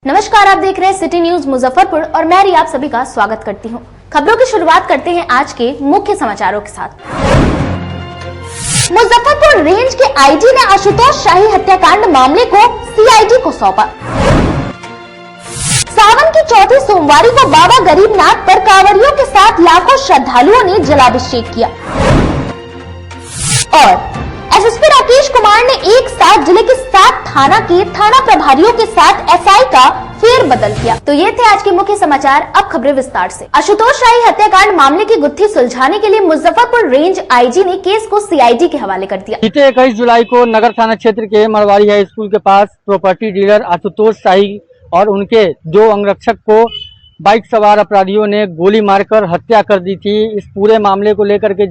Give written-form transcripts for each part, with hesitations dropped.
नमस्कार, आप देख रहे हैं सिटी न्यूज मुजफ्फरपुर और मैं रिया आप सभी का स्वागत करती हूं। खबरों की शुरुआत करते हैं आज के मुख्य समाचारों के साथ। मुजफ्फरपुर रेंज के आईजी ने आशुतोष शाही हत्याकांड मामले को सीआईडी को सौंपा। सावन की चौथी सोमवारी को बाबा गरीबनाथ पर कांवरियों के साथ लाखों श्रद्धालुओं ने जलाभिषेक किया और एसएसपी राकेश कुमार ने एक साथ जिले के 7 थाना के थाना प्रभारियों के साथ एसआई का फेरबदल किया। तो ये थे आज के मुख्य समाचार। अब खबरें विस्तार से। आशुतोष शाही हत्याकांड मामले की गुत्थी सुलझाने के लिए मुजफ्फरपुर रेंज आईजी ने केस को सीआईडी के हवाले कर दिया। बीते 21 जुलाई को नगर थाना क्षेत्र के मरवाड़ी हाई स्कूल के पास प्रॉपर्टी डीलर आशुतोष शाही और उनके 2 अंगरक्षक को बाइक सवार अपराधियों ने गोली मारकर हत्या कर दी थी। इस पूरे मामले को लेकर के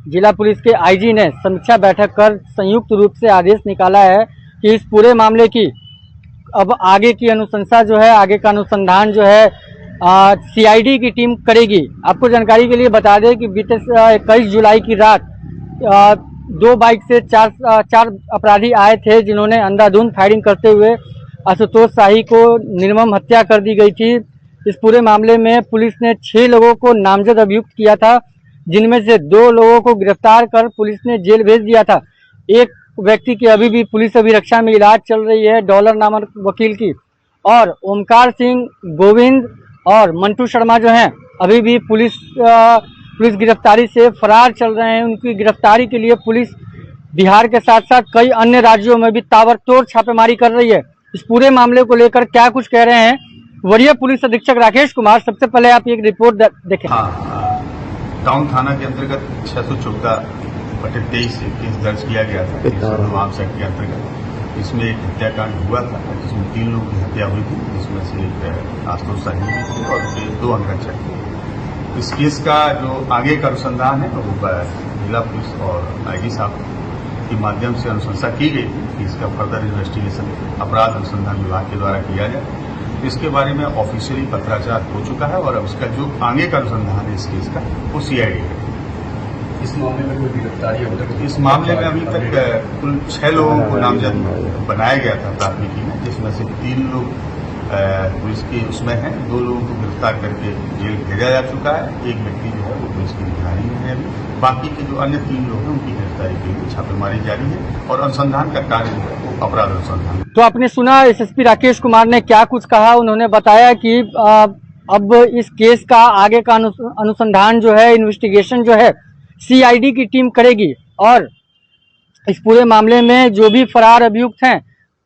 जिला पुलिस के आईजी ने समीक्षा बैठक कर संयुक्त रूप से आदेश निकाला है कि इस पूरे मामले की अब आगे की अनुशंसा जो है, आगे का अनुसंधान जो है सीआईडी की टीम करेगी। आपको जानकारी के लिए बता दें कि बीते 21 जुलाई की रात 2 बाइक से चार अपराधी आए थे, जिन्होंने अंधाधुंध फायरिंग करते हुए आशुतोष शाही को निर्मम हत्या कर दी गई थी। इस पूरे मामले में पुलिस ने 6 लोगों को नामजद अभियुक्त किया था, जिनमें से 2 लोगों को गिरफ्तार कर पुलिस ने जेल भेज दिया था। एक व्यक्ति की अभी भी पुलिस अभिरक्षा में इलाज चल रही है, डॉलर नामक वकील की, और ओमकार सिंह, गोविंद और मंटू शर्मा जो हैं अभी भी पुलिस गिरफ्तारी से फरार चल रहे हैं। उनकी गिरफ्तारी के लिए पुलिस बिहार के साथ साथ कई अन्य राज्यों में भी ताबड़तोड़ छापेमारी कर रही है। इस पूरे मामले को लेकर क्या कुछ कह रहे हैं वरीय पुलिस अधीक्षक राकेश कुमार। सबसे पहले आप एक रिपोर्ट देखें। टाउन थाना के अंतर्गत 614/23 से केस दर्ज किया गया था आर्म्स एक्ट के अंतर्गत। इसमें एक हत्याकांड हुआ था जिसमें 3 लोगों की हत्या हुई थी, जिसमें से एक आशुतोष शाही थे और 2 अंगरक्षक थे। इस केस का जो आगे का अनुसंधान है वो जिला पुलिस और आईजी साहब के माध्यम से अनुशंसा की गई थी कि इसका फर्दर इन्वेस्टिगेशन अपराध अनुसंधान विभाग के द्वारा किया जाए। इसके बारे में ऑफिशियली पत्राचार हो चुका है और अब इसका जो आगे का अनुसंधान है इस केस का वो सीआईडी है। इस मामले में कोई गिरफ्तारी अब तक? इस मामले में अभी तक कुल 6 लोगों को नामजद बनाया गया था प्राथमिकी में, जिसमें से 3 लोग पुलिस के उसमें हैं, 2 लोगों को गिरफ्तार करके जेल भेजा जा चुका है। एक व्यक्ति जो है वो पुलिस की निगरानी में है अभी। बाकी के जो अन्य 3 लोग हैं उनकी गिरफ्तारी के लिए छापेमारी जारी है और अनुसंधान का कार्य जो है वो अपराध अनुसंधान। तो आपने सुना एसएसपी राकेश कुमार ने क्या कुछ कहा। उन्होंने बताया कि अब इस केस का आगे का अनुसंधान जो है, इन्वेस्टिगेशन जो है सीआईडी की टीम करेगी और इस पूरे मामले में जो भी फरार अभियुक्त हैं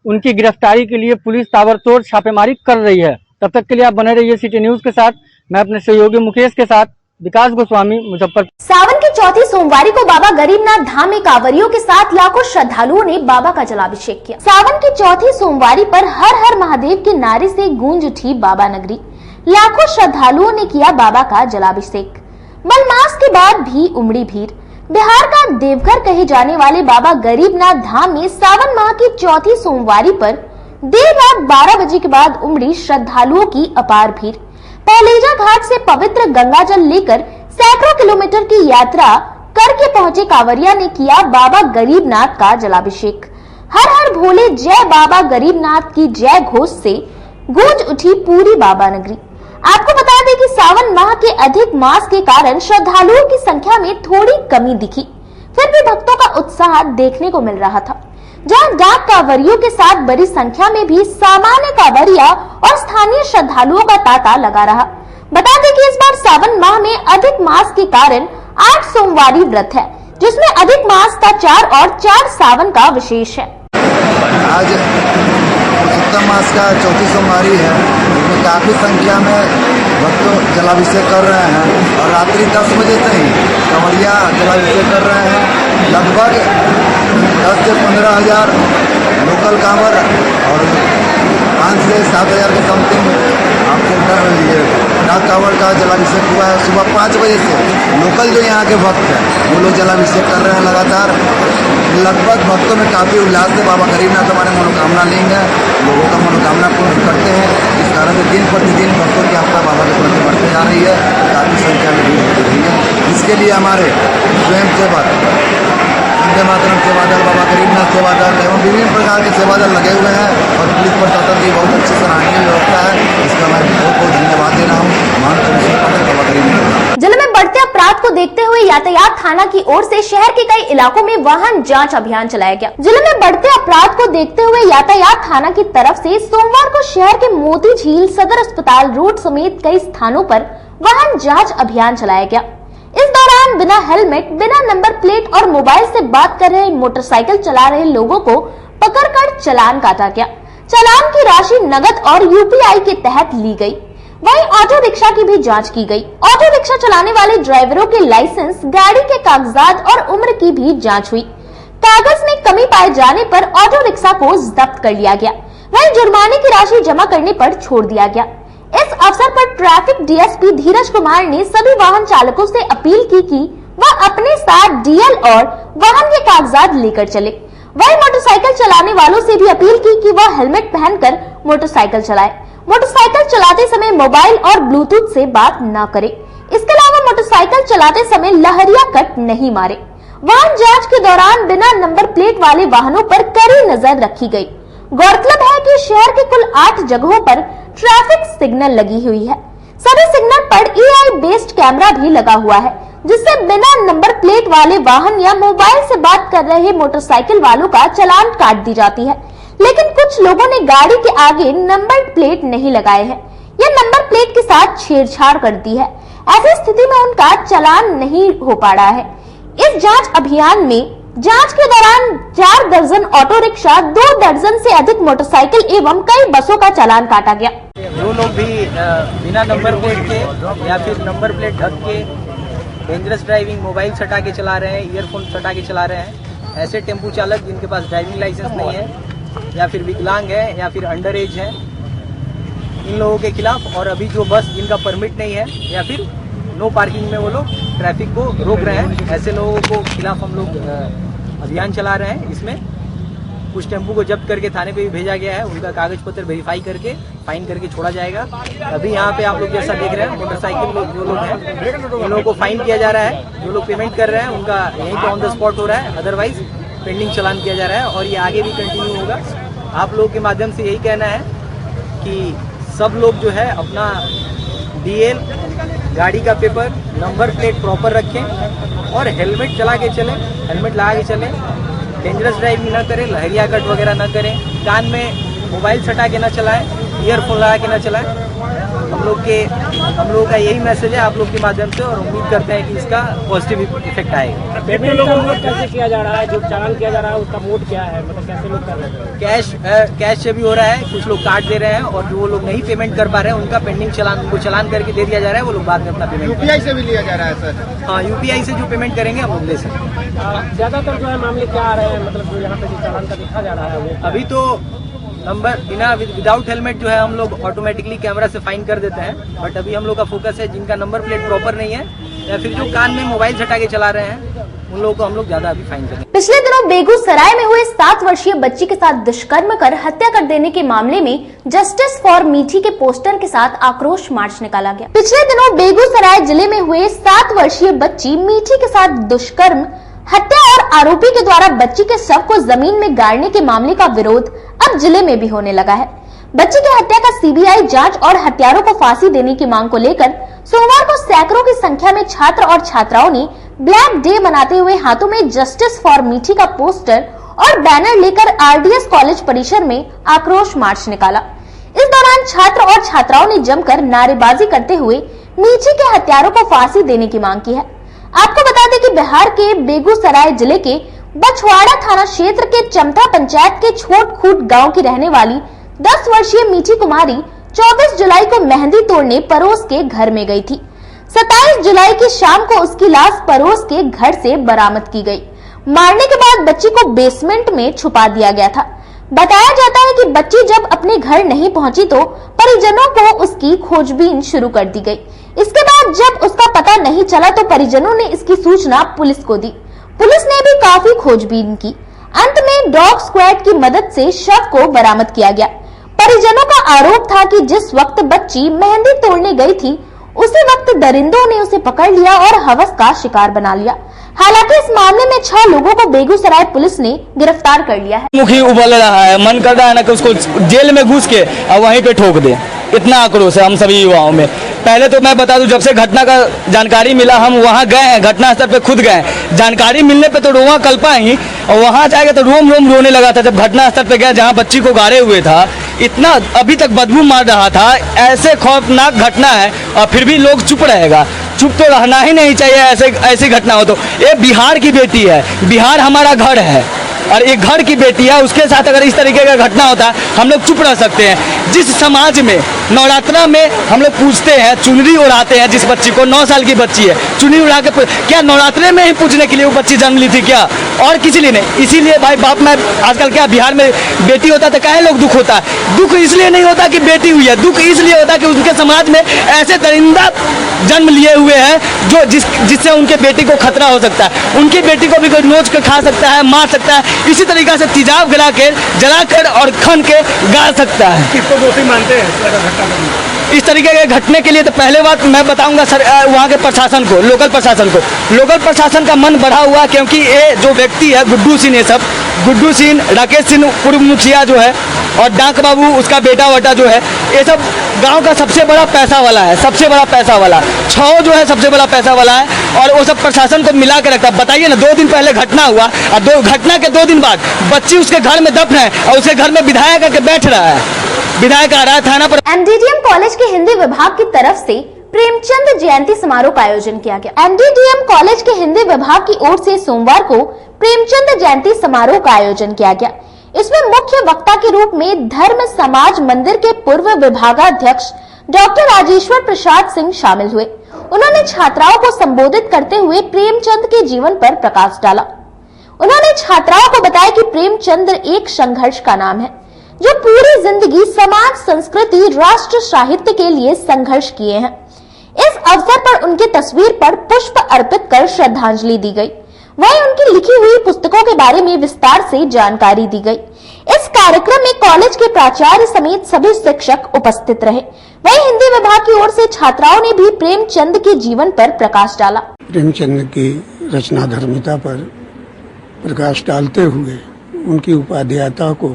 उनकी गिरफ्तारी के लिए पुलिस ताबड़तोड़ छापेमारी कर रही है। तब तक के लिए आप बने रहिए सिटी न्यूज के साथ। मैं अपने सहयोगी मुकेश के साथ विकास गोस्वामी, मुजफ्फरपुर। सावन की चौथी सोमवारी को बाबा गरीबनाथ धाम में कांवरियों के साथ लाखों श्रद्धालुओं ने बाबा का जलाभिषेक किया। सावन की चौथी सोमवारी पर हर हर महादेव के नारे से गूंज उठी बाबा नगरी। लाखों श्रद्धालुओं ने किया बाबा का जलाभिषेक। मलमास के बाद भी उमड़ी भीड़। बिहार का देवघर कहे जाने वाले बाबा गरीबनाथ धाम में सावन माह की चौथी सोमवारी पर देर रात 12 बजे के बाद उमड़ी श्रद्धालुओं की अपार भीड़। पहलेजा घाट से पवित्र गंगा जल लेकर सैकड़ों किलोमीटर की यात्रा करके पहुंचे कांवरिया ने किया बाबा गरीबनाथ का जलाभिषेक। हर हर भोले जय बाबा गरीबनाथ की जय घोष से गूंज उठी पूरी बाबा नगरी। आपको बता दें कि सावन माह के अधिक मास के कारण श्रद्धालुओं की संख्या में थोड़ी कमी दिखी, फिर भी भक्तों का उत्साह देखने को मिल रहा था। जहां डाक कांवरियों के साथ बड़ी संख्या में भी सामान्य कांवरिया और स्थानीय श्रद्धालुओं का तांता लगा रहा। बता दें कि इस बार सावन माह में अधिक मास के कारण 8 सोमवारी व्रत है, जिसमें अधिक मास का 4 और 4 सावन का विशेष है। आज पुरुषोत्तम मास का चौथी सोमवारी है, जिसमें काफी संख्या में भक्त जलाभिषेक कर रहे हैं और रात्रि 10 बजे से ही कांवरिया जलाभिषेक कर रहे हैं। लगभग 10 से 15 हजार लोकल कांवर और 5 से 7 हजार के समथिंग आपको कर रही है। डाक कांवर का जलाभिषेक हुआ है सुबह 5 बजे से। लोकल जो यहाँ के भक्त हैं वो लोग जलाभिषेक कर रहे हैं लगातार। लगभग भक्तों में काफ़ी उल्लास है। बाबा गरीबनाथ हमारे मनोकामना लेंगे, लोगों का मनोकामना पूर्ण करते हैं। इस कारण से दिन प्रतिदिन भक्तों की आस्था बाबा के प्रति बढ़ते जा रही है, काफ़ी संख्या में भीड़ होती रही है। इसके लिए हमारे स्वयं सेवक वंदे मातरम सेवा दल बाबा गरीबनाथ थाना सेवा दल एवं विभिन्न प्रकार के सेवा दल लगे हुए हैं और पुलिस प्रशासन की बहुत अच्छी सराहनीय व्यवस्था है। इसका मैं बहुत बहुत धन्यवाद दे रहा हूँ माननीय कमिश्नर पटेल बाबा गरीब। जिले में बढ़ते अपराध को देखते हुए यातायात थाना की ओर से शहर के कई इलाकों में वाहन जांच अभियान चलाया गया। जिले में बढ़ते अपराध को देखते हुए यातायात थाना की तरफ से सोमवार को शहर के मोती झील, सदर अस्पताल रोड समेत कई स्थानों पर वाहन जांच अभियान चलाया गया। इस दौरान बिना हेलमेट, बिना नंबर प्लेट और मोबाइल से बात कर रहे मोटरसाइकिल चला रहे लोगों को पकड़कर चालान काटा गया। चालान की राशि नगद और यूपीआई के तहत ली गई। वहीं ऑटो रिक्शा की भी जांच की गई। ऑटो रिक्शा चलाने वाले ड्राइवरों के लाइसेंस, गाड़ी के कागजात और उम्र की भी जांच हुई। कागज में कमी पाए जाने पर ऑटो रिक्शा को जब्त कर लिया गया। वहीं जुर्माने की राशि जमा करने पर छोड़ दिया गया। इस अवसर पर ट्रैफिक डीएसपी धीरज कुमार ने सभी वाहन चालकों से अपील की कि वह अपने साथ डीएल और वाहन के कागजात लेकर चले। वहीं मोटरसाइकिल चलाने वालों से भी अपील की कि वह हेलमेट पहनकर मोटरसाइकिल चलाए। मोटरसाइकिल चलाते समय मोबाइल और ब्लूटूथ से बात न करें। इसके अलावा मोटरसाइकिल चलाते समय लहरिया कट नहीं मारे। वाहन जांच के दौरान बिना नंबर प्लेट वाले वाहनों पर कड़ी नजर रखी गई। गौरतलब है कि शहर के कुल 8 जगहों पर ट्रैफिक सिग्नल लगी हुई है। सभी सिग्नल पर एआई बेस्ड कैमरा भी लगा हुआ है, जिससे बिना नंबर प्लेट वाले वाहन या मोबाइल से बात कर रहे मोटरसाइकिल वालों का चालान काट दी जाती है। लेकिन कुछ लोगों ने गाड़ी के आगे नंबर प्लेट नहीं लगाए हैं या नंबर प्लेट के साथ छेड़छाड़ कर दी है। ऐसी स्थिति में उनका चालान नहीं हो पा रहा है। इस जांच अभियान में जांच के दौरान 4 दर्जन ऑटो रिक्शा, 2 दर्जन से अधिक मोटरसाइकिल एवं कई बसों का चालान काटा गया। जो लोग भी बिना नंबर प्लेट के या फिर नंबर प्लेट ढक के डेंजरस ड्राइविंग, मोबाइल सटा के चला रहे हैं, ईयरफोन सटा के चला रहे हैं, ऐसे टेम्पू चालक जिनके पास ड्राइविंग लाइसेंस नहीं है या फिर विकलांग है या फिर अंडर एज है, इन लोगों के खिलाफ, और अभी जो बस जिनका परमिट नहीं है या फिर नो पार्किंग में वो लोग ट्रैफिक को रोक रहे हैं, ऐसे लोगों को खिलाफ हम लोग अभियान चला रहे हैं। इसमें कुछ टेम्पू को जब्त करके थाने पे भी भेजा गया है। उनका कागज पत्र वेरीफाई करके फाइन करके छोड़ा जाएगा। अभी यहाँ पे आप लोग जैसा देख रहे हैं, मोटरसाइकिल लोग जो लोग हैं उन लोगों को फाइन किया जा रहा है। जो लोग पेमेंट कर रहे हैं उनका यहीं पे ऑन द स्पॉट हो रहा है, अदरवाइज पेंडिंग चालान किया जा रहा है और ये आगे भी कंटिन्यू होगा। आप लोगों के माध्यम से यही कहना है कि सब लोग जो है अपना डीएल, गाड़ी का पेपर, नंबर प्लेट प्रॉपर रखें और हेलमेट चला के चलें, हेलमेट लगा के चलें, डेंजरस ड्राइविंग न करें, लहरिया कट वगैरह न करें, कान में मोबाइल सटा के न चलाएं, ईयरफोन लगा के न चलाएं। हम लोगों का यही मैसेज है आप लोग के माध्यम से और उम्मीद करते हैं कि इसका पॉजिटिव इफेक्ट आएगा। पेमेंट का मोड कैसे किया जा रहा है, जो चालान किया जा रहा है उसका मोड क्या है, मतलब कैसे लोग कर रहे हैं? कैश से भी हो रहा है, कुछ लोग काट दे रहे हैं और जो लोग नहीं पेमेंट कर पा रहे हैं उनका पेंडिंग चालान, उनको चालान करके दे दिया जा रहा है, वो लोग बाद में अपना पेमेंट। यूपीआई से भी लिया जा रहा है सर? हाँ, यूपीआई से जो पेमेंट करेंगे हम लोग ले सकते हैं। ज्यादातर जो है मामले क्या आ रहे हैं, मतलब जो यहाँ पे जो चालान का देखा जा रहा है वो अभी तो नंबर बिना विदाउट हेलमेट जो है हम लोग ऑटोमेटिकली कैमरा से फाइन कर देते हैं, बट अभी हम लोग का फोकस है जिनका नंबर प्लेट प्रॉपर नहीं है या फिर जो कान में मोबाइल सटा के चला रहे हैं उन लोगों को हम लोग ज्यादा अभी फाइन करेंगे। पिछले दिनों बेगूसराय में हुए 7 वर्षीय बच्ची के साथ दुष्कर्म कर हत्या कर देने के मामले में जस्टिस फॉर मीठी के पोस्टर के साथ आक्रोश मार्च निकाला गया। पिछले दिनों बेगूसराय जिले में हुए 7 वर्षीय बच्ची मीठी के साथ दुष्कर्म, हत्या और आरोपी के द्वारा बच्ची के शव को जमीन में गाड़ने के मामले का विरोध अब जिले में भी होने लगा है। बच्ची की हत्या का सीबीआई जांच और हत्यारों को फांसी देने की मांग को लेकर सोमवार को सैकड़ों की संख्या में छात्र और छात्राओं ने ब्लैक डे मनाते हुए हाथों में जस्टिस फॉर मीठी का पोस्टर और बैनर लेकर आरडीएस कॉलेज परिसर में आक्रोश मार्च निकाला। इस दौरान छात्र और छात्राओं ने जमकर नारेबाजी करते हुए मीठी के हत्यारों को फांसी देने की मांग की है। आपको बता दें कि बिहार के बेगूसराय जिले के बछवाड़ा थाना क्षेत्र के चमथा पंचायत के छोट खूट गांव की रहने वाली 10 वर्षीय मीठी कुमारी 24 जुलाई को मेहंदी तोड़ने पड़ोस के घर में गई थी। 27 जुलाई की शाम को उसकी लाश पड़ोस के घर से बरामद की गई। मारने के बाद बच्ची को बेसमेंट में छुपा दिया गया था। बताया जाता है कि बच्ची जब अपने घर नहीं पहुंची तो परिजनों को उसकी खोजबीन शुरू कर दी गई। इसके बाद जब उसका पता नहीं चला तो परिजनों ने इसकी सूचना पुलिस को दी। पुलिस ने भी काफी खोजबीन की। अंत में डॉग स्क्वाड की मदद से शव को बरामद किया गया। परिजनों का आरोप था कि जिस वक्त बच्ची मेहंदी तोड़ने गई थी उसी वक्त दरिंदों ने उसे पकड़ लिया और हवस का शिकार बना लिया। हालांकि इस मामले में 6 लोगों को बेगूसराय पुलिस ने गिरफ्तार कर लिया है। मुखी उबल रहा है, मन कर रहा है ना कि उसको जेल में घुस के और वहीं पे ठोक दे। इतना आक्रोश है हम सभी युवाओं में। पहले तो मैं बता दूं, जब से घटना का जानकारी मिला हम वहां गए हैं, घटना स्थल पे खुद गए। जानकारी मिलने पे तो रोआ कल्पा ही, और वहां जाके तो रोम रोम रोने लगा था। जब घटना स्थल पे गया जहां बच्ची को गाड़े हुए था, इतना अभी तक बदबू मार रहा था। ऐसे खौफनाक घटना है और फिर भी लोग चुप रहेगा। चुप तो रहना ही नहीं चाहिए ऐसी घटना हो तो। ये बिहार की बेटी है, बिहार हमारा घर है और एक घर की बेटी है, उसके साथ अगर इस तरीके का घटना होता है हम लोग चुप रह सकते हैं। जिस समाज में नवरात्रा में हम लोग पूजते हैं, चुनरी उड़ाते हैं, जिस बच्ची को 9 साल की बच्ची है, चुनरी उड़ा के क्या नवरात्रे में ही पूजने के लिए वो बच्ची जन्म ली थी क्या? और किसी लिए नहीं। इसीलिए भाई बाप में आजकल क्या बिहार में बेटी होता तो काहे लोग दुख होता है? दुख इसलिए नहीं होता कि बेटी हुई है, दुख इसलिए होता कि उनके समाज में ऐसे दरिंदा जन्म लिए हुए हैं जो जिससे उनके बेटी को खतरा हो सकता है। उनकी बेटी को भी कोई नोच कर खा सकता है, मार सकता है। इसी तरीके से तेजाब जलाकर और खन के गाड़ सकता है। किसको दोषी मानते हैं घटना? इस तरीके के घटने के लिए तो पहले बात मैं बताऊंगा सर, वहाँ के प्रशासन को, लोकल प्रशासन का मन बढ़ा हुआ, क्योंकि ये जो व्यक्ति है गुड्डू सिंह, ये सब गुड्डू सिंह, राकेश सिंह पूर्व मुखिया जो है, और डाक बाबू उसका बेटा वटा जो है, ये सब गांव का सबसे बड़ा पैसा वाला है, सबसे बड़ा पैसा वाला। छाव जो है सबसे बड़ा पैसा वाला है, और वो सब प्रशासन को मिला के रखता है। बताइए ना, 2 दिन पहले घटना हुआ और घटना के 2 दिन बाद बच्ची उसके घर में दफन है और उसके घर में विधायक आके बैठ रहा है। विधायक आ रहा है थाना पर। एमडीडीएम कॉलेज के हिंदी विभाग की तरफ से प्रेमचंद जयंती समारोह का आयोजन किया गया। एमडीडीएम कॉलेज के हिंदी विभाग की ओर से सोमवार को प्रेमचंद जयंती समारोह का आयोजन किया गया। इसमें मुख्य वक्ता के रूप में धर्म समाज मंदिर के पूर्व विभागाध्यक्ष डॉक्टर राजेश्वर प्रसाद सिंह शामिल हुए। उन्होंने छात्राओं को संबोधित करते हुए प्रेमचंद के जीवन पर प्रकाश डाला। उन्होंने छात्राओं को बताया कि प्रेमचंद एक संघर्ष का नाम है, जो पूरी जिंदगी समाज, संस्कृति, राष्ट्र, साहित्य के लिए संघर्ष किए हैं। इस अवसर पर उनकी तस्वीर पर पुष्प अर्पित कर श्रद्धांजलि दी गई। वहीं उनकी लिखी हुई पुस्तकों के बारे में विस्तार से जानकारी दी गई। इस कार्यक्रम में कॉलेज के प्राचार्य समेत सभी शिक्षक उपस्थित रहे। वहीं हिंदी विभाग की ओर से छात्राओं ने भी प्रेमचंद के जीवन पर प्रकाश डाला। प्रेमचंद की रचना धर्मिता पर प्रकाश डालते हुए उनकी उपाध्यायता को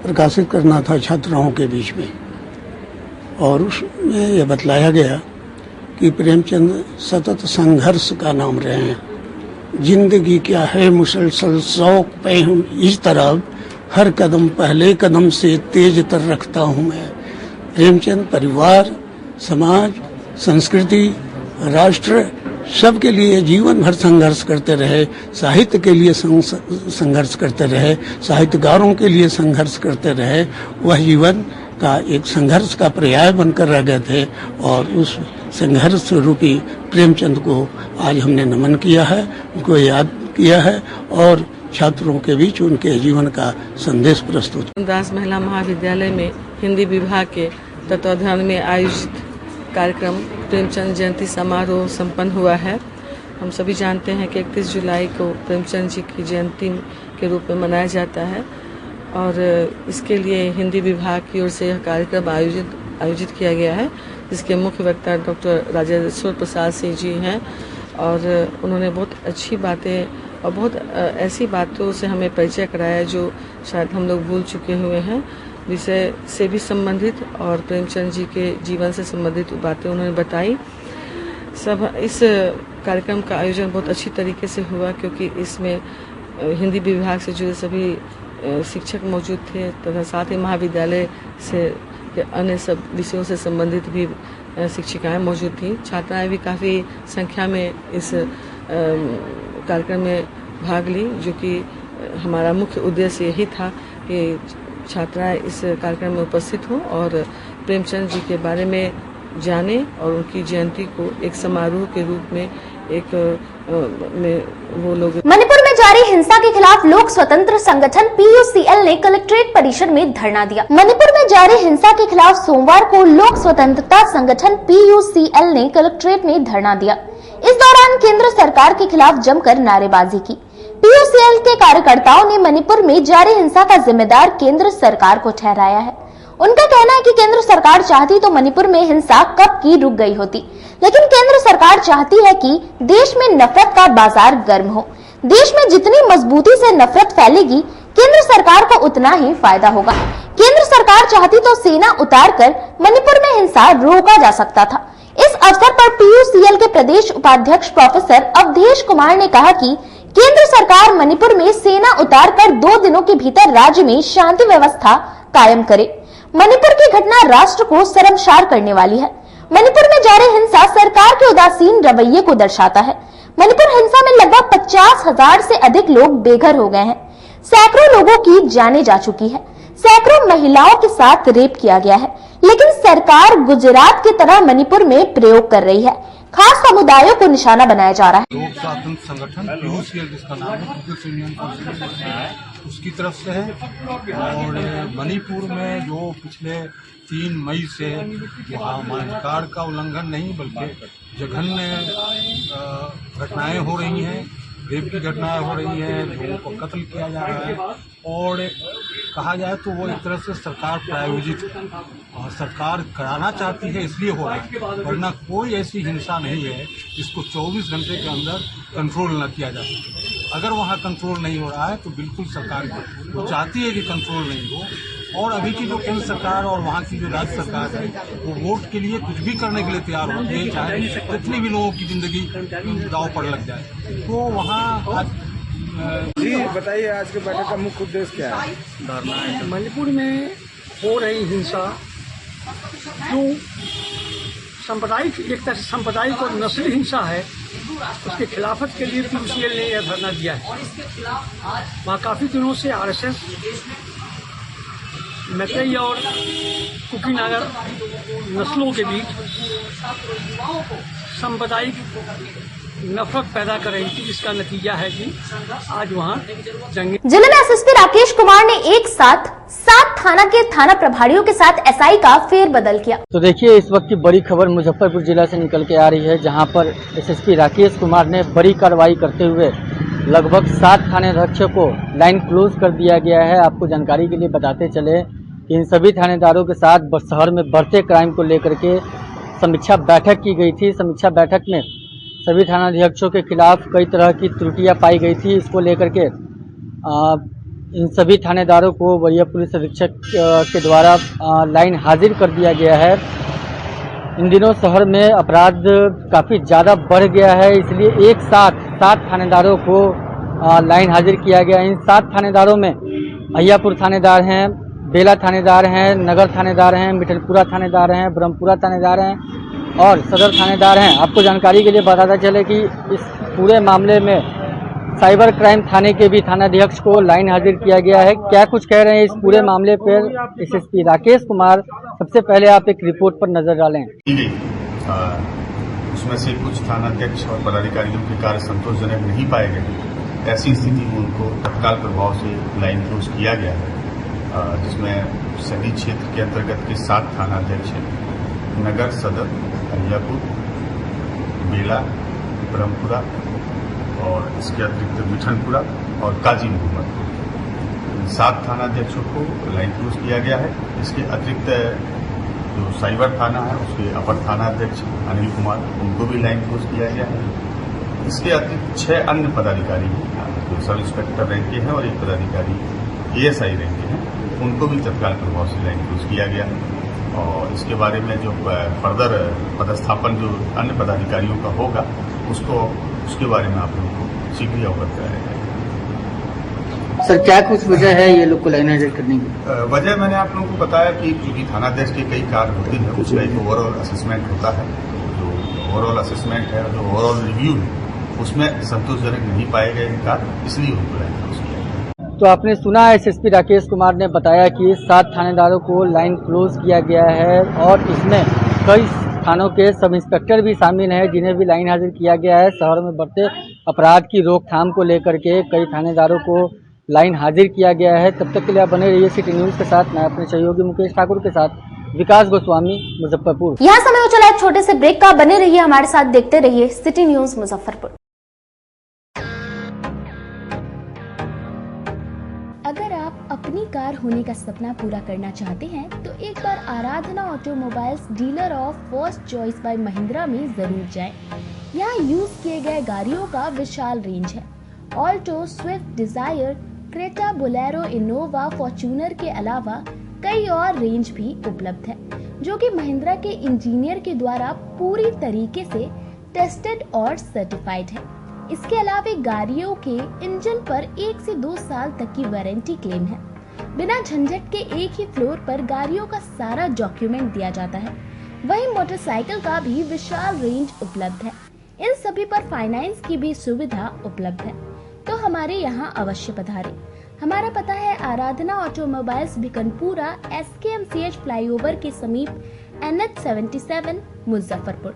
प्रकाशित करना था छात्राओं के बीच में, और उसमें यह बतलाया गया कि प्रेमचंद सतत संघर्ष का नाम रहे हैं। जिंदगी क्या है मुसलसल शौक पे हूँ इस तरफ, हर कदम पहले कदम से तेज तर रखता हूँ मैं। प्रेमचंद परिवार, समाज, संस्कृति, राष्ट्र सबके लिए जीवन भर संघर्ष करते रहे। साहित्य के लिए संघर्ष करते रहे, साहित्यकारों के लिए संघर्ष करते रहे। वह जीवन का एक संघर्ष का पर्याय बनकर रह गए थे, और उस संघर्ष रूपी प्रेमचंद को आज हमने नमन किया है, उनको याद किया है, और छात्रों के बीच उनके जीवन का संदेश प्रस्तुत। दास महिला महाविद्यालय में हिंदी विभाग के तत्वाधान में आयोजित कार्यक्रम प्रेमचंद जयंती समारोह संपन्न हुआ है। हम सभी जानते हैं कि 31 जुलाई को प्रेमचंद जी की जयंती के रूप में मनाया जाता है, और इसके लिए हिंदी विभाग की ओर से यह कार्यक्रम आयोजित किया गया है, जिसके मुख्य वक्ता डॉक्टर राजेश्वर प्रसाद सिंह जी हैं। और उन्होंने बहुत अच्छी बातें और बहुत ऐसी बातों से हमें परिचय कराया जो शायद हम लोग भूल चुके हुए हैं, विषय से भी संबंधित और प्रेमचंद जी के जीवन से संबंधित बातें उन्होंने बताई। सब इस कार्यक्रम का आयोजन बहुत अच्छी तरीके से हुआ, क्योंकि इसमें हिंदी विभाग से जुड़े सभी शिक्षक मौजूद थे, तथा साथ ही महाविद्यालय से अन्य सब विषयों से संबंधित भी शिक्षिकाएं मौजूद थीं। छात्राएं भी काफ़ी संख्या में इस कार्यक्रम में भाग ली, जो कि हमारा मुख्य उद्देश्य यही था कि छात्राएं इस कार्यक्रम में उपस्थित हों और प्रेमचंद जी के बारे में जाने, और उनकी जयंती को एक समारोह के रूप में वो लोग। मणिपुर में जारी हिंसा के खिलाफ लोक स्वतंत्र संगठन PUCL ने कलेक्ट्रेट परिसर में धरना दिया। मणिपुर में जारी हिंसा के खिलाफ सोमवार को लोक स्वतंत्रता संगठन PUCL ने कलेक्ट्रेट में धरना दिया। इस दौरान केंद्र सरकार के खिलाफ जमकर नारेबाजी की। PUCL के कार्यकर्ताओं ने मणिपुर में जारी हिंसा का जिम्मेदार केंद्र सरकार को ठहराया है। उनका कहना है कि केंद्र सरकार चाहती तो मणिपुर में हिंसा कब की रुक गई होती, लेकिन केंद्र सरकार चाहती है कि देश में नफरत का बाजार गर्म हो। देश में जितनी मजबूती से नफरत फैलेगी, केंद्र सरकार को उतना ही फायदा होगा। केंद्र सरकार चाहती तो सेना उतारकर मणिपुर में हिंसा रोका जा सकता था। इस अवसर पर PUCL के प्रदेश उपाध्यक्ष प्रोफेसर अवधेश कुमार ने कहा कि केंद्र सरकार मणिपुर में सेना उतारकर 2 दिनों के भीतर राज्य में शांति व्यवस्था कायम करे। मणिपुर की घटना राष्ट्र को शर्मसार करने वाली है। मणिपुर में जारी हिंसा सरकार के उदासीन रवैये को दर्शाता है। मणिपुर हिंसा में लगभग 50,000 से अधिक लोग बेघर हो गए हैं। सैकड़ों लोगों की जानें जा चुकी है। सैकड़ों महिलाओं के साथ रेप किया गया है। लेकिन सरकार गुजरात की तरह मणिपुर में प्रयोग कर रही है। खास समुदायों को निशाना बनाया जा रहा है। लोक स्वातंत्र संगठन PUCL जिसका नाम है, people's union for civil disobedience, उसकी तरफ से है। और मणिपुर में जो पिछले 3 मई से वहाँ मानवाधिकार का उल्लंघन नहीं बल्कि जघन्य घटनाएं हो रही हैं, रेप की घटनाएं हो रही हैं, लोगों को कत्ल किया जा रहा है। और कहा जाए तो वो एक तरह से सरकार प्रायोजित है और सरकार कराना चाहती है, इसलिए हो रहा है। वरना कोई ऐसी हिंसा नहीं है जिसको 24 घंटे के अंदर कंट्रोल न किया जा सके। अगर वहाँ कंट्रोल नहीं हो रहा है तो बिल्कुल सरकार वो चाहती है कि कंट्रोल नहीं हो। और अभी की जो केंद्र सरकार और वहाँ की जो राज्य सरकार है वो वोट के लिए कुछ भी करने के लिए तैयार होती है, चाहे कितनी भी लोगों की जिंदगी दांव पर लग जाए। तो वहाँ आज जी बताइए, आज के बैठक का मुख्य उद्देश्य क्या है? धरना है। मणिपुर में हो रही हिंसा जो सांप्रदायिक, एक तरह से सांप्रदायिक और नस्ली हिंसा है, उसके खिलाफत के लिए PUCL ने यह धरना दिया है। वहाँ काफी दिनों से RSS, मैतेई और कुकीनगर नस्लों के बीच सांप्रदायिक नफरत पैदा कर रही थी, जिसका नतीजा है कि आज वहाँ जंग। जिले में SSP राकेश कुमार ने एक साथ 7 थाना के थाना प्रभारियों के साथ SI का फेरबदल किया। तो देखिए, इस वक्त की बड़ी खबर मुजफ्फरपुर जिला से निकल के आ रही है, जहां पर SSP राकेश कुमार ने बड़ी कार्रवाई करते हुए लगभग 7 थानाध्यक्षों को लाइन क्लोज कर दिया गया है। आपको जानकारी के लिए बताते चले कि इन सभी थानेदारों के साथ शहर में बढ़ते क्राइम को लेकर के समीक्षा बैठक की गई थी। समीक्षा बैठक में सभी थानाध्यक्षों के खिलाफ कई तरह की त्रुटियां पाई गई थी। इसको लेकर के इन सभी थानेदारों को वरीय पुलिस अधीक्षक के द्वारा लाइन हाजिर कर दिया गया है। इन दिनों शहर में अपराध काफ़ी ज़्यादा बढ़ गया है, इसलिए एक साथ 7 थानेदारों को लाइन हाजिर किया गया। इन 7 थानेदारों में अहियापुर थानेदार हैं, बेला थानेदार हैं, नगर थानेदार हैं, मिठलपुरा थानेदार हैं, ब्रह्मपुरा थानेदार हैं और सदर थानेदार हैं। आपको जानकारी के लिए बताता चले कि इस पूरे मामले में साइबर क्राइम थाने के भी थानाध्यक्ष को लाइन हाजिर किया गया है। क्या कुछ कह रहे हैं इस पूरे मामले पर SSP राकेश कुमार, सबसे पहले आप एक रिपोर्ट पर नजर डालें। उसमें से कुछ थानाध्यक्ष और पदाधिकारियों के कार्य संतोषजनक नहीं पाए गए। ऐसी स्थिति में उनको तत्काल प्रभाव से लाइन क्लोज किया गया है, जिसमें सभी क्षेत्र के अंतर्गत के 7 थानाध्यक्ष हैं, नगर, सदर, अहियापुर, बेला, ब्रह्मपुरा और इसके अतिरिक्त मिठनपुरा और काजी मोहम्मद। 7 थानाध्यक्षों को लाइन क्लोज किया गया है। इसके अतिरिक्त जो साइबर थाना है उसके अपर थानाध्यक्ष अनिल कुमार, उनको भी लाइन क्लोज किया गया है। इसके अतिरिक्त 6 अन्य पदाधिकारी जो सब इंस्पेक्टर रैंक के हैं और एक पदाधिकारी ASI रैंक के हैं, उनको भी तत्काल प्रभाव से लाइन क्लोज किया गया है। और इसके बारे में जो फर्दर पदस्थापन जो अन्य पदाधिकारियों का होगा उसके बारे में आप लोगों को शीघ्र ही अवगत कराया जाएगा। सर, क्या कुछ वजह है ये लोग को लाइन हाजिर करने की? वजह मैंने आप लोगों को बताया कि क्योंकि थानाध्यक्ष के कई कार्य होते हैं, उसका एक ओवरऑल असेसमेंट होता है। जो ओवरऑल असेसमेंट है, जो ओवरऑल रिव्यू है, उसमें संतोषजनक नहीं पाए गए कार्य, इसलिए उनको लाइन क्लोज किया गया। तो आपने सुना SSP राकेश कुमार ने बताया कि 7 थानेदारों को लाइन क्लोज किया गया है और इसमें कई थानों के सब इंस्पेक्टर भी शामिल हैं, जिन्हें भी लाइन हाजिर किया गया है। शहर में बढ़ते अपराध की रोकथाम को लेकर के कई थानेदारों को लाइन हाजिर किया गया है। तब तक के लिए आप बने रहिए सिटी न्यूज के साथ। मैं अपने सहयोगी मुकेश ठाकुर के साथ विकास गोस्वामी, मुजफ्फरपुर। यहाँ समय हो चला एक छोटे से ब्रेक का। बने रहिए हमारे साथ, देखते रहिए सिटी न्यूज मुजफ्फरपुर। अगर आप अपने अपनी कार होने का सपना पूरा करना चाहते हैं तो एक बार Aradhana automobiles dealer of first choice by Mahindra में जरूर जाएं। यहाँ यूज किए गए गाड़ियों का विशाल रेंज है। Alto, Swift Dzire, Creta, Bolero, Innova, Fortuner के अलावा कई और रेंज भी उपलब्ध है, जो कि महिंद्रा के इंजीनियर के द्वारा पूरी तरीके से टेस्टेड और सर्टिफाइड है। इसके अलावा गाड़ियों के इंजन पर 1 से 2 साल तक की वारंटी क्लेम है। बिना झंझट के एक ही फ्लोर पर गाड़ियों का सारा डॉक्यूमेंट दिया जाता है। वहीं मोटरसाइकिल का भी विशाल रेंज उपलब्ध है। इन सभी पर फाइनेंस की भी सुविधा उपलब्ध है, तो हमारे यहाँ अवश्य पधारें। हमारा पता है आराधना ऑटोमोबाइल्स भिकनपुरा SKMCH फ्लाईओवर के समीप NH 77 मुजफ्फरपुर।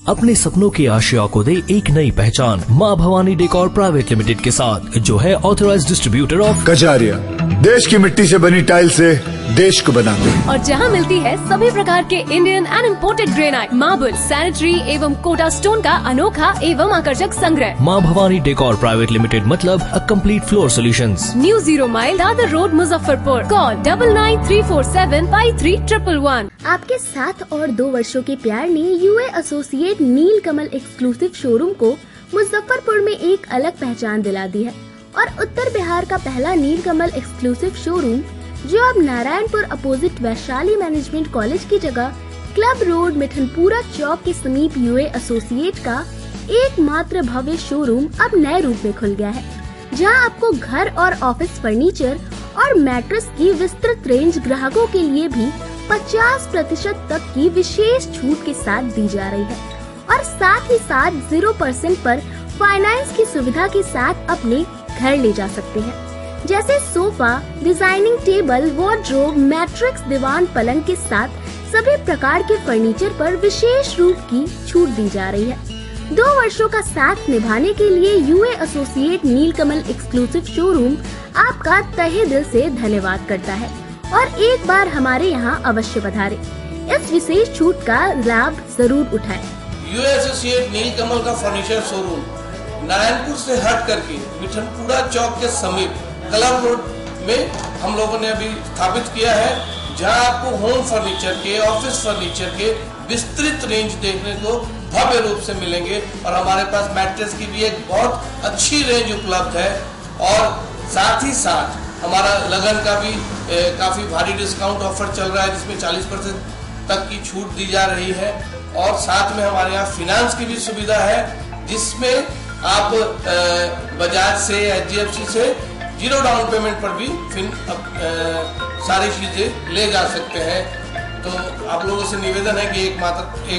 अपने सपनों की आशिया को दे एक नई पहचान माँ भवानी डेकोर प्राइवेट लिमिटेड के साथ, जो है ऑथराइज्ड डिस्ट्रीब्यूटर ऑफ कजारिया। देश की मिट्टी से बनी टाइल से देश को बनाते हैं। और जहाँ मिलती है सभी प्रकार के Indian and imported granite, marble, sanitary एवं कोटा स्टोन का अनोखा एवं आकर्षक संग्रह। माँ भवानी डेकोर प्राइवेट लिमिटेड मतलब a complete floor solutions. New 0 mile Dadar road Muzaffarpur. Call 9934753111। आपके 7 और 2 वर्षों के प्यार ने UA एसोसिएट नीलकमल एक्सक्लूसिव शोरूम को मुजफ्फरपुर में एक अलग पहचान दिला दी है और उत्तर बिहार का पहला नीलकमल एक्सक्लूसिव शोरूम, जो अब Narayanpur opposite Vaishali management college की जगह क्लब रोड मिठनपुरा चौक के समीप UA एसोसिएट का एकमात्र भव्य शोरूम अब नए रूप में खुल गया है, जहां आपको घर और ऑफिस फर्नीचर और मैट्रेस की विस्तृत रेंज ग्राहकों के लिए भी 50% तक की विशेष छूट के साथ दी जा रही है और साथ ही साथ 0% पर फाइनेंस की सुविधा के साथ अपने घर ले जा सकते हैं, जैसे sofa, designing table, wardrobe, mattress, दीवान, पलंग के साथ सभी प्रकार के फर्नीचर पर विशेष रूप की छूट दी जा रही है। 2 वर्षों का साथ निभाने के लिए UA एसोसिएट नीलकमल एक्सक्लूसिव शोरूम आपका तहे दिल से धन्यवाद करता है और एक बार हमारे यहाँ अवश्य पधारें। इस विशेष छूट का लाभ जरूर उठाएं। UA एसोसिएट नीलकमल का फर्नीचर शोरूम नारायणपुर से हट करके मिठनपुरा चौक के समीप क्लब रोड में हम लोगों ने अभी स्थापित किया है, जहां आपको होम फर्नीचर के, ऑफिस फर्नीचर के विस्तृत रेंज देखने को भव्य रूप से मिलेंगे और हमारे पास मैट्रेस की भी एक बहुत अच्छी रेंज उपलब्ध है और साथ ही साथ हमारा लगन का भी काफी भारी डिस्काउंट ऑफर चल रहा है, जिसमें 40% तक की छूट दी जा रही है और साथ में हमारे यहाँ फाइनेंस की भी सुविधा है, जिसमें आप बजाज से, HDFC से 0 डाउन पेमेंट पर भी सारी चीजें ले जा सकते हैं। तो आप लोगों से निवेदन है कि एक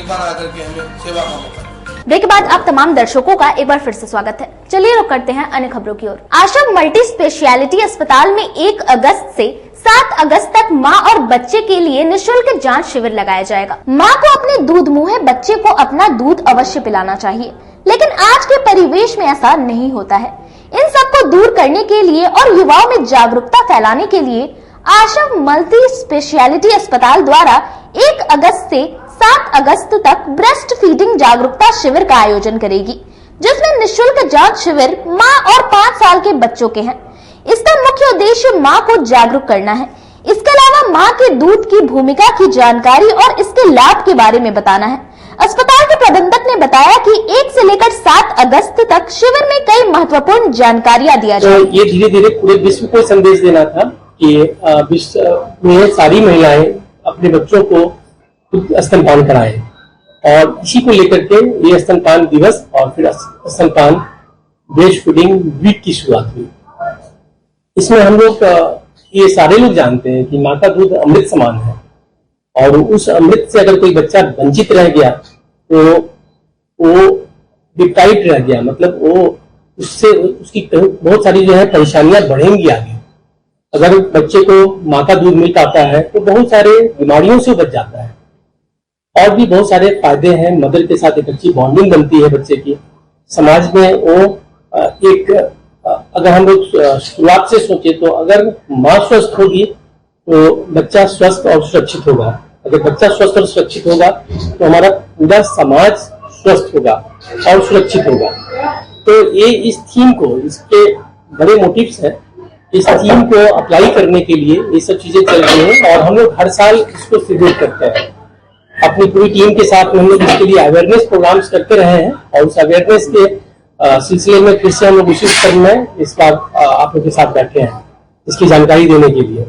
बार आकर के हमें सेवा का मौका। ब्रेक के बाद आप तमाम दर्शकों का एक बार फिर से स्वागत है। चलिए रुक करते हैं अन्य खबरों की ओर। आश्रम मल्टी स्पेशलिटी अस्पताल में 1 अगस्त से 7 अगस्त तक माँ और बच्चे के लिए निःशुल्क जांच शिविर लगाया जाएगा। माँ को अपने दूध मुँहे बच्चे को अपना दूध अवश्य पिलाना चाहिए, लेकिन आज के परिवेश में ऐसा नहीं होता है। इन सबको दूर करने के लिए और युवाओं में जागरूकता फैलाने के लिए आश्रम मल्टी स्पेशलिटी अस्पताल द्वारा 1 अगस्त से 7 अगस्त तक ब्रेस्ट फीडिंग जागरूकता शिविर का आयोजन करेगी, जिसमें निःशुल्क जांच शिविर माँ और 5 साल के बच्चों के हैं। इसका मुख्य उद्देश्य माँ को जागरूक करना है। इसके अलावा माँ के दूध की भूमिका की जानकारी और इसके लाभ के बारे में बताना है। अस्पताल के प्रबंधक ने बताया कि 1 से लेकर 7 अगस्त तक शिविर में कई महत्वपूर्ण जानकारियां दिया जाएगी। तो ये धीरे धीरे पूरे विश्व को संदेश देना था कि विश्व में सारी महिलाएं अपने बच्चों को खुद स्तनपान कराएं और इसी को लेकर के ये स्तनपान दिवस और फिर स्तनपान ब्रेस्ट फीडिंग वीक की शुरुआत हुई। इसमें हम लोग ये सारे लोग जानते हैं कि माँ का दूध अमृत समान है और उस अमृत से अगर कोई बच्चा वंचित रह गया तो वो डिप्राइव्ड रह गया, मतलब वो उससे उसकी बहुत सारी जो है परेशानियां बढ़ेंगी आगे। अगर बच्चे को माँ का दूध मिल पाता है तो बहुत सारे बीमारियों से बच जाता है और भी बहुत सारे फायदे हैं। मदर के साथ एक अच्छी बॉन्डिंग बनती है बच्चे की, समाज में वो एक अगर हम लोग शुरुआत से सोचे तो अगर माँ स्वस्थ होगी तो बच्चा स्वस्थ और सुरक्षित होगा। अगर बच्चा स्वस्थ और सुरक्षित होगा तो हमारा पूरा समाज स्वस्थ होगा और सुरक्षित होगा। तो ये इस थीम को, इसके बड़े मोटिव्स हैं इस स्कीम को अप्लाई करने के लिए ये सब चीजें चल रही हैं और हम लोग हर साल इसको शेड्यूल करते हैं। अपनी पूरी टीम के साथ हम लोग इसके लिए अवेयरनेस प्रोग्राम्स करते रहे हैं और उस अवेयरनेस के सिलसिले में फिर से हम लोग उसी क्रम में इस बार आप लोग के साथ बैठे हैं इसकी जानकारी देने के लिए।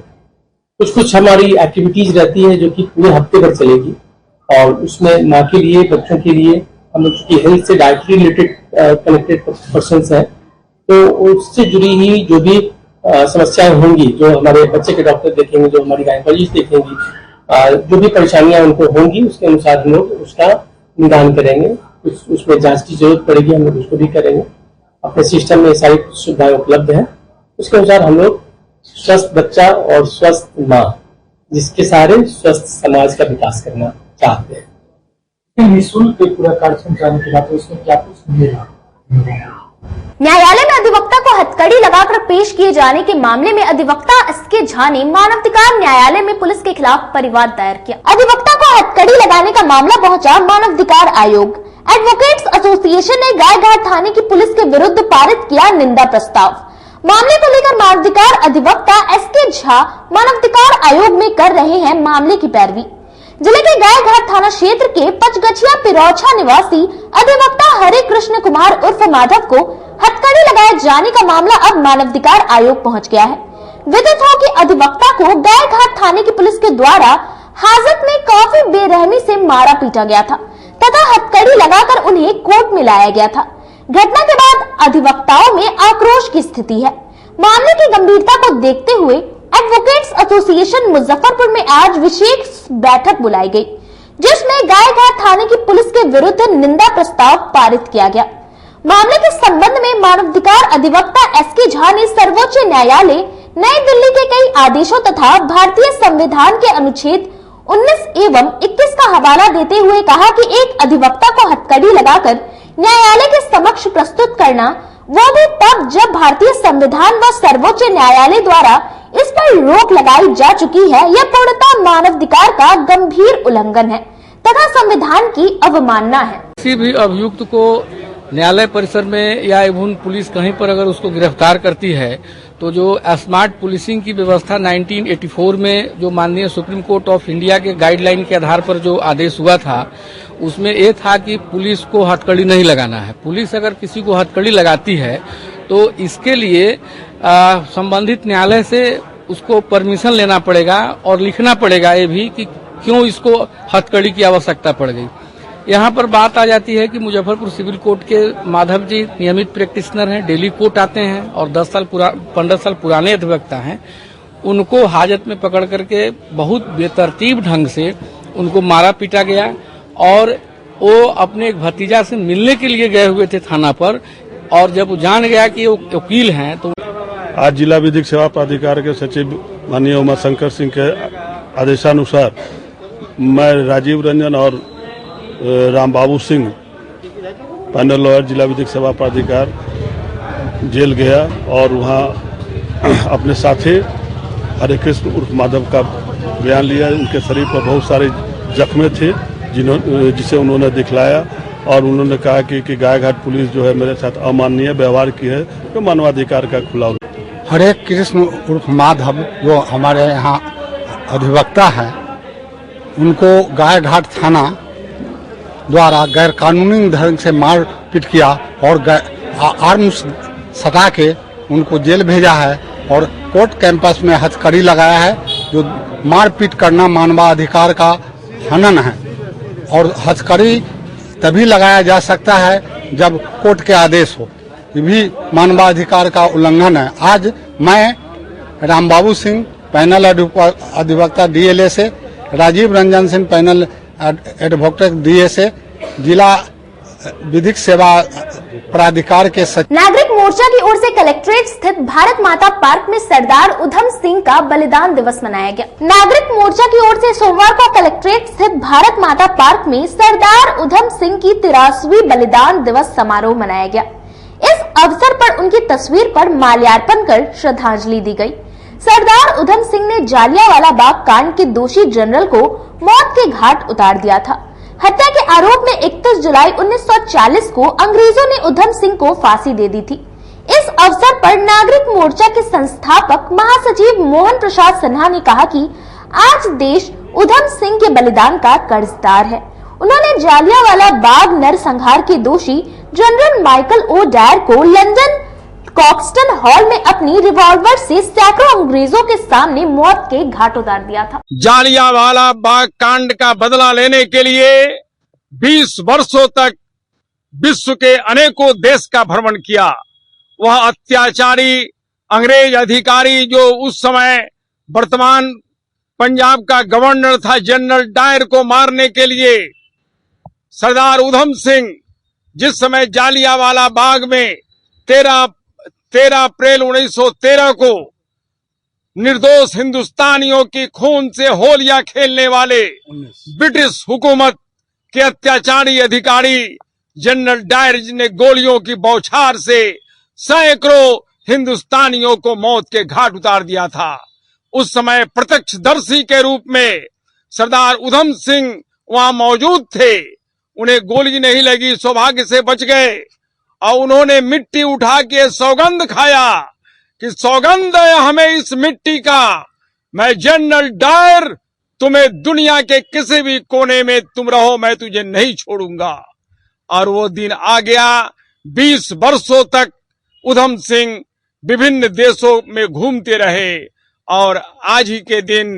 कुछ हमारी एक्टिविटीज रहती है जो कि पूरे हफ्ते भर चलेगी और उसमें माँ के लिए, बच्चों के लिए हम लोग की हेल्थ से डायरेक्टली रिलेटेड कनेक्टेड पर्सन्स हैं, तो उससे जुड़ी हुई जो भी समस्याएं होंगी, जो हमारे बच्चे के डॉक्टर देखेंगे, जो हमारी गायकोलॉजिस्ट देखेंगी, जो भी परेशानियां उनको होंगी उसके अनुसार हम लोग उसका निदान करेंगे। उसमें जांच की जरूरत पड़ेगी, हम लोग उसको भी करेंगे। अपने सिस्टम में सारी सुविधाएं उपलब्ध हैं, उसके अनुसार हम लोग स्वस्थ बच्चा और स्वस्थ माँ, जिसके सारे स्वस्थ समाज का विकास करना चाहते हैं। निःशुल्क पूरा कार्यक्रम जाने के बाद उसमें क्या कुछ मिलेगा? न्यायालय में अधिवक्ता को हथकड़ी लगाकर पेश किए जाने के मामले में अधिवक्ता एसके झा ने मानवाधिकार न्यायालय में पुलिस के खिलाफ परिवाद दायर किया। अधिवक्ता को हथकड़ी लगाने का मामला पहुंचा मानवाधिकार आयोग। एडवोकेट्स एसोसिएशन ने गायघाट थाने की पुलिस के विरुद्ध पारित किया निंदा प्रस्ताव। मामले को लेकर मानवाधिकार अधिवक्ता एसके झा मानवाधिकार आयोग में कर रहे हैं मामले की पैरवी। जिले के गायघाट थाना क्षेत्र के पचगछिया पिरौछा निवासी अधिवक्ता हरे कृष्ण कुमार उर्फ माधव को हथकड़ी लगाए जाने का मामला अब मानवाधिकार आयोग पहुंच गया है। विदित हो कि अधिवक्ता को गायघाट थाने की पुलिस के द्वारा हाजत में काफी बेरहमी से मारा पीटा गया था तथा हथकड़ी लगाकर उन्हें कोर्ट में लाया गया था। घटना के बाद अधिवक्ताओं में आक्रोश की स्थिति है। मामले की गंभीरता को देखते हुए एडवोकेट्स एसोसिएशन मुजफ्फरपुर में आज विशेष बैठक बुलाई गई, जिसमें गायघाट थाने की पुलिस के विरुद्ध निंदा प्रस्ताव पारित किया गया। मामले के संबंध में मानवाधिकार अधिवक्ता एसके झा ने सर्वोच्च न्यायालय नई दिल्ली के कई आदेशों तथा भारतीय संविधान के अनुच्छेद 19 एवं 21 का हवाला देते हुए कहा कि एक अधिवक्ता को हथकड़ी लगाकर न्यायालय के समक्ष प्रस्तुत करना, वो भी तब जब भारतीय संविधान व सर्वोच्च न्यायालय द्वारा इस पर रोक लगाई जा चुकी है, यह पूर्णतः मानवाधिकार का गंभीर उल्लंघन है तथा संविधान की अवमानना है। किसी भी अभियुक्त को न्यायालय परिसर में या एवं पुलिस कहीं पर अगर उसको गिरफ्तार करती है तो जो स्मार्ट पुलिसिंग की व्यवस्था 1984 में जो माननीय सुप्रीम कोर्ट ऑफ इंडिया के गाइडलाइन के आधार पर जो आदेश हुआ था, उसमें ये था कि पुलिस को हथकड़ी नहीं लगाना है। पुलिस अगर किसी को हथकड़ी लगाती है तो इसके लिए संबंधित न्यायालय से उसको परमिशन लेना पड़ेगा और लिखना पड़ेगा ये भी कि क्यों इसको हथकड़ी की आवश्यकता पड़ गई। यहाँ पर बात आ जाती है कि मुजफ्फरपुर सिविल कोर्ट के माधव जी नियमित प्रैक्टिशनर हैं, डेली कोर्ट आते हैं और 15 साल पुराने अधिवक्ता हैं। उनको हाजत में पकड़ करके बहुत बेतरतीब ढंग से उनको मारा पीटा गया और वो अपने एक भतीजा से मिलने के लिए गए हुए थे थाना पर, और जब वो जान गया कि वो वकील हैं तो आज जिला विधिक सेवा प्राधिकार के सचिव माननीय उमाशंकर सिंह के आदेशानुसार मैं राजीव रंजन और रामबाबू सिंह पैनल लॉयर जिला विधिक सेवा प्राधिकार जेल गया और वहाँ अपने साथी हरे कृष्ण उर्फ माधव का बयान लिया। उनके शरीर पर बहुत सारे जख्मे थे जिसे उन्होंने दिखलाया और उन्होंने कहा कि गायघाट पुलिस जो है मेरे साथ अमानवीय व्यवहार की है, तो मानवाधिकार का खुला। हरे कृष्ण उर्फ माधव जो हमारे यहाँ अधिवक्ता है, उनको गायघाट थाना द्वारा गैर कानूनी ढंग से मार पीट किया और आर्म्स सटा के उनको जेल भेजा है और कोर्ट कैंपस में हथकड़ी लगाया है, जो मारपीट करना मानवाधिकार का हनन है और हथकड़ी तभी लगाया जा सकता है जब कोर्ट के आदेश हो। ये भी मानवाधिकार का उल्लंघन है। आज मैं रामबाबू सिंह पैनल अधिवक्ता डीएलए से, Rajiv Ranjan Singh panel advocate DA से, जिला विधिक सेवा प्राधिकार के सचिव। नागरिक मोर्चा की ओर से कलेक्ट्रेट स्थित भारत माता पार्क में सरदार उधम सिंह का बलिदान दिवस मनाया गया। नागरिक मोर्चा की ओर से सोमवार को कलेक्ट्रेट स्थित भारत माता पार्क में सरदार उधम सिंह की 83वीं बलिदान दिवस समारोह मनाया गया। इस अवसर पर उनकी तस्वीर पर माल्यार्पण कर श्रद्धांजलि दी गई। सरदार उधम सिंह ने जालियांवाला बाग कांड के दोषी जनरल को मौत के घाट उतार दिया था। हत्या के आरोप में 31 जुलाई 1940 को अंग्रेजों ने उधम सिंह को फांसी दे दी थी। इस अवसर पर नागरिक मोर्चा के संस्थापक महासचिव मोहन प्रसाद सिन्हा ने कहा कि आज देश उधम सिंह के बलिदान का कर्जदार है। उन्होंने जालियांवाला बाग नरसंहार के दोषी जनरल माइकल ओ डायर को लंदन कॉक्सटन हॉल में अपनी रिवॉल्वर से सैकड़ों अंग्रेजों के सामने मौत के घाट उतार दिया था। जालियांवाला बाग कांड का बदला लेने के लिए 20 वर्षों तक विश्व के अनेकों देश का भ्रमण किया। वह अत्याचारी अंग्रेज अधिकारी जो उस समय वर्तमान पंजाब का गवर्नर था, जनरल डायर को मारने के लिए सरदार उधम सिंह जिस समय जालियांवाला बाग में 13 अप्रैल 1913 को निर्दोष हिंदुस्तानियों की खून से होलियां खेलने वाले ब्रिटिश हुकूमत के अत्याचारी अधिकारी जनरल डायर ने गोलियों की बौछार से सैकड़ों हिंदुस्तानियों को मौत के घाट उतार दिया था। उस समय प्रत्यक्षदर्शी के रूप में सरदार उधम सिंह वहां मौजूद थे। उन्हें गोली नहीं लगी, सौभाग्य से बच गए और उन्होंने मिट्टी उठा के सौगंध खाया कि सौगंध है हमें इस मिट्टी का, मैं जनरल डायर तुम्हें दुनिया के किसी भी कोने में तुम रहो मैं तुझे नहीं छोड़ूंगा। और वो दिन आ गया। 20 वर्षों तक उधम सिंह विभिन्न देशों में घूमते रहे और आज ही के दिन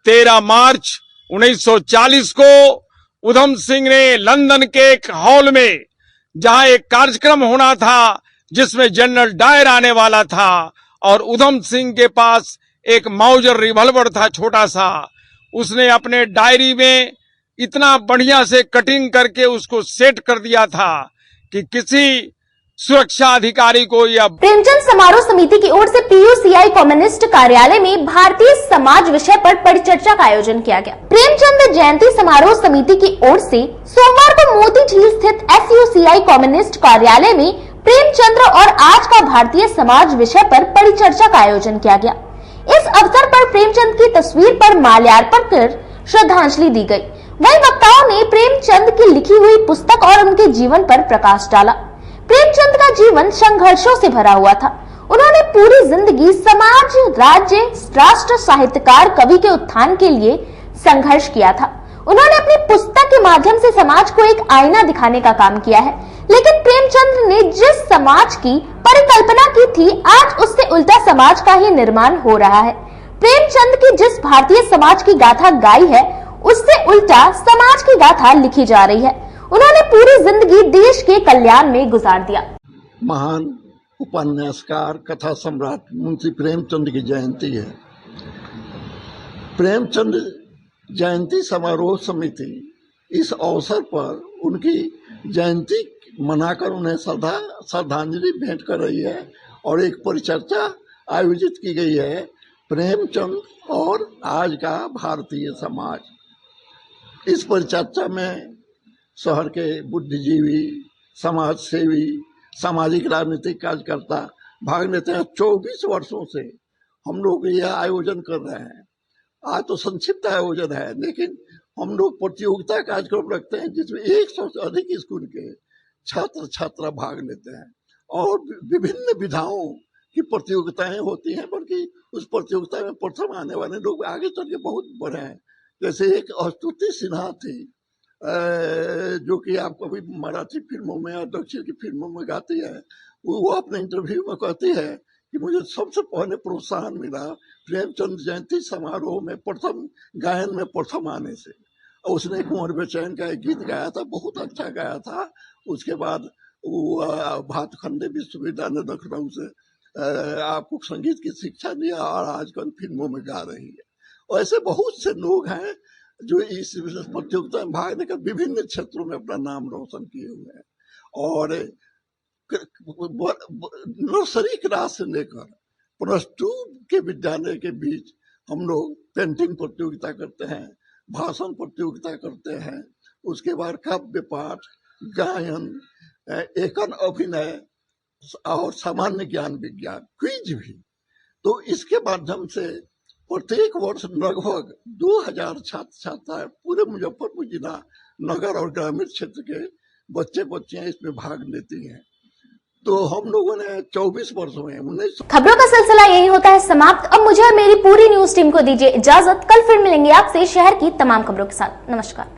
13 मार्च 1940 को उधम सिंह ने लंदन के एक हॉल में जहां एक कार्यक्रम होना था जिसमें जनरल डायर आने वाला था और उधम सिंह के पास एक माउजर रिवॉल्वर था छोटा सा, उसने अपने डायरी में इतना बढ़िया से कटिंग करके उसको सेट कर दिया था कि किसी सुरक्षा अधिकारी को या प्रेमचंद समारोह समिति की ओर से पीयूसीआई कम्युनिस्ट कार्यालय में भारतीय समाज विषय पर परिचर्चा का आयोजन किया गया। प्रेमचंद जयंती समारोह समिति की ओर से सोमवार को मोतीझील स्थित एसयूसीआई कम्युनिस्ट कार्यालय में प्रेमचंद्र और आज का भारतीय समाज विषय पर परिचर्चा का आयोजन किया गया। इस अवसर पर प्रेमचंद की तस्वीर पर माल्यार्पण कर श्रद्धांजलि दी गई। वही वक्ताओं ने प्रेमचंद की लिखी हुई पुस्तक और उनके जीवन पर प्रकाश डाला। प्रेमचंद का जीवन संघर्षों से भरा हुआ था। उन्होंने पूरी जिंदगी समाज, राज्य, राष्ट्र, साहित्यकार, कवि के उत्थान के लिए संघर्ष किया था। उन्होंने अपनी पुस्तक के माध्यम से समाज को एक आईना दिखाने का काम किया है। लेकिन प्रेमचंद ने जिस समाज की परिकल्पना की थी, आज उससे उल्टा समाज का ही निर्माण हो रहा है। प्रेमचंद की जिस भारतीय समाज की गाथा गाई है, उससे उल्टा समाज की गाथा लिखी जा रही है। उन्होंने पूरी जिंदगी देश के कल्याण में गुजार दिया। महान उपन्यासकार, कथा सम्राट मुंशी प्रेमचंद की जयंती है। प्रेमचंद जयंती समारोह समिति इस अवसर पर उनकी जयंती मनाकर उन्हें श्रद्धांजलि भेंट कर रही है और एक परिचर्चा आयोजित की गई है, प्रेमचंद और आज का भारतीय समाज। इस परिचर्चा में शहर के बुद्धिजीवी, समाज सेवी, सामाजिक राजनीतिक कार्यकर्ता भाग लेते हैं। 24 वर्षों से हम लोग यह आयोजन कर रहे हैं। आज तो संक्षिप्त आयोजन है, लेकिन हम लोग प्रतियोगिता कार्यक्रम रखते हैं जिसमें 100 से अधिक स्कूल के छात्र छात्रा भाग लेते हैं और विभिन्न विधाओं की प्रतियोगिताएं होती हैं। बल्कि उस प्रतियोगिता में प्रथम आने वाले लोग आगे चल के बहुत बढ़े हैं। जैसे एक स्तुति सिन्हा थी जो कि आप कभी मराठी फिल्मों में या दक्षिण की फिल्मों में गाती है। वो अपने इंटरव्यू में कहती है कि मुझे सबसे पहले प्रोत्साहन मिला प्रेमचंद जयंती समारोह में प्रथम गायन में प्रथम आने से। और उसने कुंवर बेचैन का एक गीत गाया था, बहुत अच्छा गाया था। उसके बाद वो भातखंडे विश्वविद्यालय लखनऊ से आपको संगीत की शिक्षा दिया और आजकल फिल्मों में गा रही है। और ऐसे बहुत से लोग हैं जो इस प्रतियोगिता में भाग लेकर विभिन्न क्षेत्रों में अपना नाम रोशन किए हुए हैं। और नर्सरी क्लास से लेकर +2 के विद्यालय के बीच हम लोग पेंटिंग प्रतियोगिता करते हैं, भाषण प्रतियोगिता करते हैं, उसके बाद काव्य पाठ, गायन, एकन अभिनय और सामान्य ज्ञान विज्ञान, क्विज भी। तो इसके माध्यम से प्रत्येक वर्ष लगभग 2000 छात्र छात्राएं पूरे मुजफ्फरपुर जिला, नगर और ग्रामीण क्षेत्र के बच्चे बच्चियां इसमें भाग लेती हैं। तो हम लोगों ने 24 वर्षों में 19 खबरों का सिलसिला यही होता है समाप्त। अब मुझे और मेरी पूरी न्यूज टीम को दीजिए इजाजत। कल फिर मिलेंगे आपसे शहर की तमाम खबरों के साथ। नमस्कार।